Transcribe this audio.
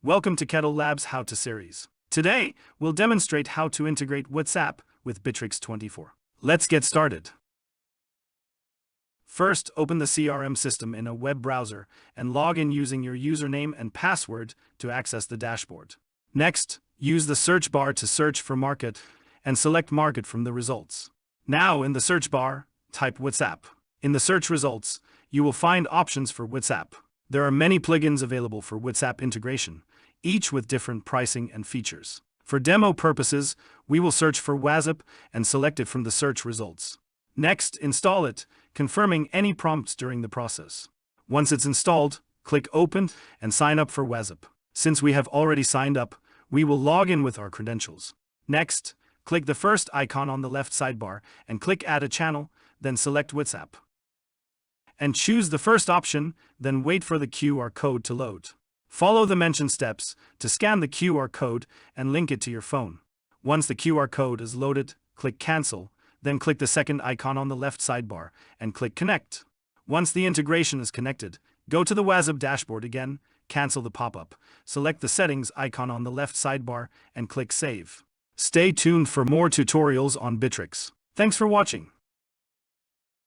Welcome to Kettle Labs How To series. Today, we'll demonstrate how to integrate Wazzup with Bitrix24. Let's get started. First, open the CRM system in a web browser and log in using your username and password to access the dashboard. Next, use the search bar to search for market and select market from the results. Now, in the search bar, type Wazzup. In the search results, you will find options for Wazzup. There are many plugins available for Wazzup integration, each with different pricing and features. For demo purposes, we will search for Wazzup and select it from the search results. Next, install it, confirming any prompts during the process. Once it's installed, click Open and sign up for Wazzup. Since we have already signed up, we will log in with our credentials. Next, click the first icon on the left sidebar and click Add a Channel, then select Wazzup. And choose the first option, then wait for the QR code to load. Follow the mentioned steps to scan the QR code and link it to your phone. Once the QR code is loaded, click Cancel, then click the second icon on the left sidebar and click Connect. Once the integration is connected, go to the Wazzup dashboard again, cancel the pop-up, select the settings icon on the left sidebar and click Save. Stay tuned for more tutorials on Bitrix. Thanks for watching.